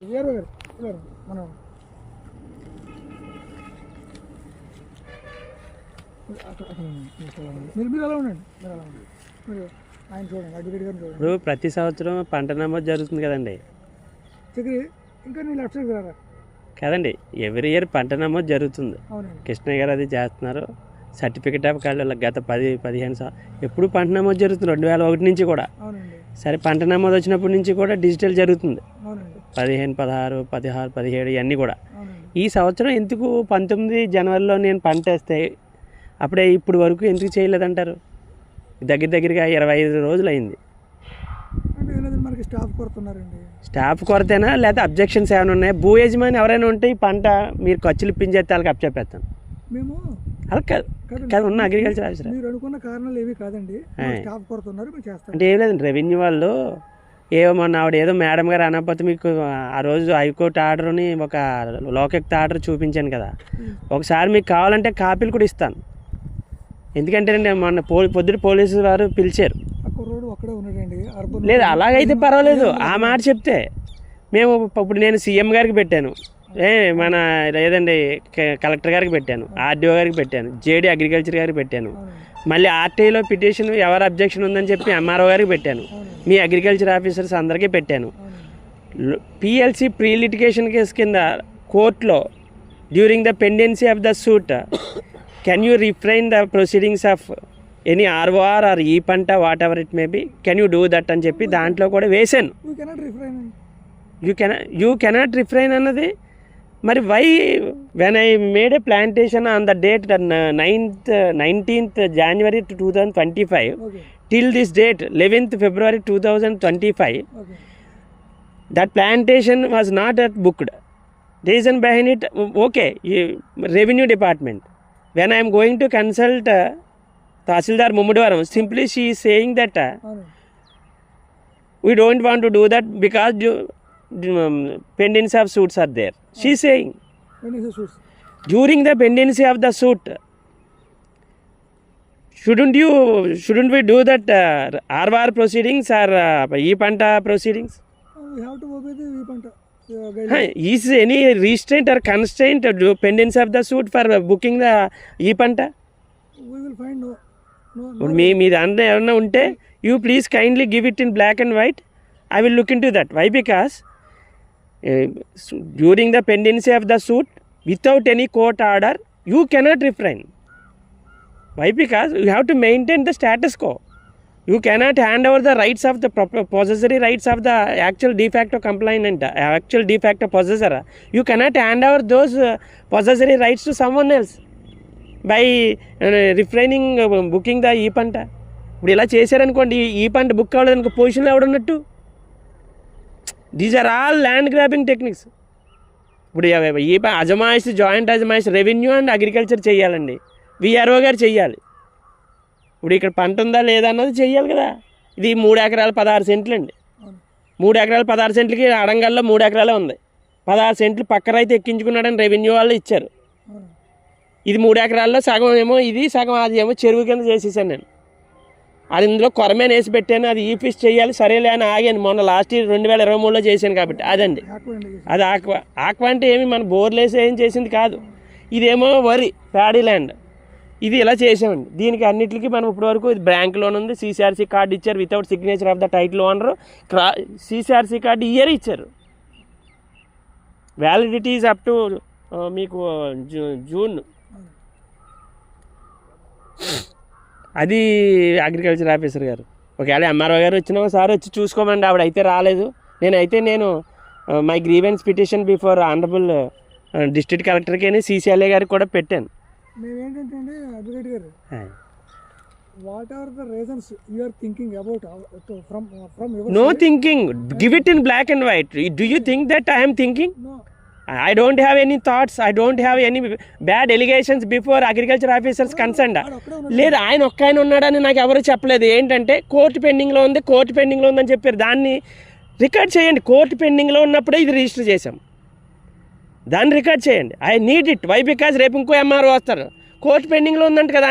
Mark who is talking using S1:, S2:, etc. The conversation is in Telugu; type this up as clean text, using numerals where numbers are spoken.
S1: మనం మీరు ఎలా ఉండండి, మీరు ఆయన చూడండి, అడ్వకేట్ గారిని చూడండి.
S2: ఇప్పుడు ప్రతి సంవత్సరం పంట నమోదు జరుగుతుంది కదండి.
S1: చక్రి ఇంకా నీ లెఫ్ట్ సైడ్ రారా
S2: కదండి, ఎవ్రీ ఇయర్ పంట నమోదు జరుగుతుంది.
S1: అవునండి.
S2: కృష్ణయ్య గారు అది చేస్తున్నారు. సర్టిఫికేట్ ఆఫ్ కార్డు గత 10-15 ఎప్పుడు పంట నమోదు జరుగుతుంది 2001 నుంచి కూడా.
S1: అవునండి.
S2: సరే, పంట నమోదు వచ్చినప్పటి నుంచి కూడా డిజిటల్ జరుగుతుంది.
S1: అవునండి.
S2: 15, 16, 16, 17 ఇవన్నీ కూడా.
S1: అవునండి.
S2: ఈ సంవత్సరం ఎందుకు 19 జనవరిలో నేను పంట వేస్తే అప్పుడే ఇప్పుడు వరకు ఎందుకు చేయలేదంటారు? దగ్గరగా 25 రోజులు అయింది.
S1: అంటే మనకి స్టాఫ్ కొడుతున్నారండి.
S2: స్టాఫ్ కొరతేనా లేకపోతే అబ్జెక్షన్స్ ఏమైనా ఉన్నాయా? భూ యజమాని ఎవరైనా ఉంటే ఈ పంట మీరు ఖర్చులు ఇప్పించేస్తే వాళ్ళకి అప్పచెప్పేస్తాను.
S1: మేము
S2: అలా కాదు ఉన్న అగ్రికల్చర్ ఆఫీసర్
S1: మీరు అనుకున్న కారణాలు ఏవి కాదండి. స్టాఫ్ కొడుతున్నారు, మీరు చేస్తారు.
S2: అంటే ఏం లేదండి, రెవెన్యూ వాళ్ళు మొన్న ఆవిడ ఏదో మేడం గారు అనకపోతే మీకు ఆ రోజు హైకోర్టు ఆర్డర్ని ఒక లోకయుక్త ఆర్డర్ చూపించాను కదా. ఒకసారి మీకు కావాలంటే కాపీలు కూడా ఇస్తాను. ఎందుకంటే మొన్న పొద్దుట పోలీసు వారు పిలిచారు. లేదు అలాగైతే పర్వాలేదు, ఆ మాట చెప్తే మేము ఇప్పుడు నేను సీఎం గారికి పెట్టాను, మన లేదండి కలెక్టర్ గారికి పెట్టాను, ఆర్డీఓ గారికి పెట్టాను, జేడీ అగ్రికల్చర్ గారికి పెట్టాను, మళ్ళీ ఆర్టీఐలో పిటిషన్ ఎవరు అబ్జెక్షన్ ఉందని చెప్పి ఎంఆర్ఓ గారికి పెట్టాను, మీ అగ్రికల్చర్ ఆఫీసర్స్ అందరికీ పెట్టాను. పిఎల్సి ప్రీ లిటిగేషన్ కేసు కింద కోర్టులో during the pendency of the suit can you refrain the proceedings of any ROR or ఈ పంట whatever it may be, can you do that అని చెప్పి దాంట్లో కూడా వేసాను. యూ కెనాట్ రిఫ్రైన్ అన్నది మరి why when I made a plantation on the date 19th January 2025 till this date 11th February 2025 that plantation was not at booked. Reason behind it, okay, revenue department, when I am going to consult Tahsildar Mumudvaram, simply she is saying that we don't want to do that because pendency of suits are there. She is saying during the pendency of the suit, shouldn't we do that RVR proceedings or E-Panta proceedings?
S1: We have to obey the E-Panta.
S2: Is any restraint or constraint to pendency of the suit for booking the E-Panta?
S1: We will find no.
S2: మీ దాంట్లో ఏమన్నా ఉంటే you please kindly give it in black and white. I will look into that. Why? Because during the pendency of the suit without any court order you cannot refrain. Why? Because you have to maintain the status quo. You cannot hand over the rights of the possessory rights of the actual de facto complainant, actual de facto possessor. You cannot hand over those possessory rights to someone else by refraining booking the E-Panta. ఇప్పుడు ఇలా చేశారనుకోండి, E-Panta బుక్ అవ్వలేదనుకో పొజిషన్లో ఎవడున్నట్టు. These are all land grabbing techniques. ఇప్పుడు అజమాయిషి, జాయింట్ అజమాయిషి రెవెన్యూ అండ్ అగ్రికల్చర్ చేయాలండి, విఆర్ఓ గారు చెయ్యాలి. ఇప్పుడు ఇక్కడ పంట ఉందా లేదా అన్నది చెయ్యాలి కదా. ఇది 3 ఎకరాల 16 సెంట్లు అండి. 3 ఎకరాల 16 సెంట్లకి అడంగల్లో 3 ఎకరాలే ఉంది. 16 సెంట్లు పక్క రైతు ఎక్కించుకున్నాడని రెవెన్యూ వాళ్ళు ఇచ్చారు. ఇది 3 ఎకరాల్లో సగం ఏమో ఇది, సగం అది ఏమో చెరువు కింద చేసేసాను నేను. అది ఇందులో కొరమేన వేసి పెట్టాను, అది ఈఫీస్ చేయాలి, సరేలే అని ఆగాను. మొన్న లాస్ట్ ఇయర్ 2023లో చేశాను కాబట్టి అదండి. అది ఆక్వా అంటే ఏమి మన బోర్లు వేసి ఏం చేసింది కాదు. ఇదేమో వరి ప్యాడీ ల్యాండ్. ఇది ఇలా చేసామండి. దీనికి అన్నిటికీ మనం ఇప్పటివరకు బ్యాంక్ లోన్ ఉంది, CCRC కార్డు ఇచ్చారు without signature of the title owner. CCRC card year ఇచ్చారు. వ్యాలిడిటీ ఈజ్ అప్ టు మీకు జూన్. అది అగ్రికల్చర్ ఆఫీసర్ గారు. ఒకవేళ ఎంఆర్ఓ గారు వచ్చినా ఒకసారి వచ్చి చూసుకోమండి. ఆవిడైతే రాలేదు. నేను my grievance petition before honourable district కలెక్టర్కి CCLA గారికి కూడా పెట్టాను.
S1: మేమేంటంటే అడ్వకేట్ గారు, what are the reasons you are thinking about from your
S2: no thinking, give it in black and white. Do you think that I am thinking?
S1: No,
S2: I don't have any thoughts. I don't have any bad allegations before agriculture officers concerned. లేదు, ఆయన ఒక్క ఆయన ఉన్నాడని నాకు ఎవరు చెప్పలేదు. ఏంటంటే కోర్టు పెండింగ్లో ఉందని చెప్పారు. దాన్ని రికార్డ్ చేయండి. కోర్టు పెండింగ్లో ఉన్నప్పుడే ఇది రిజిస్టర్ చేసాం. దాన్ని రికార్డ్ చేయండి. I need it. Why? Because రేపు ఇంకో ఎంఆర్ఓ వస్తారు, కోర్టు పెండింగ్లో ఉందంట కదా.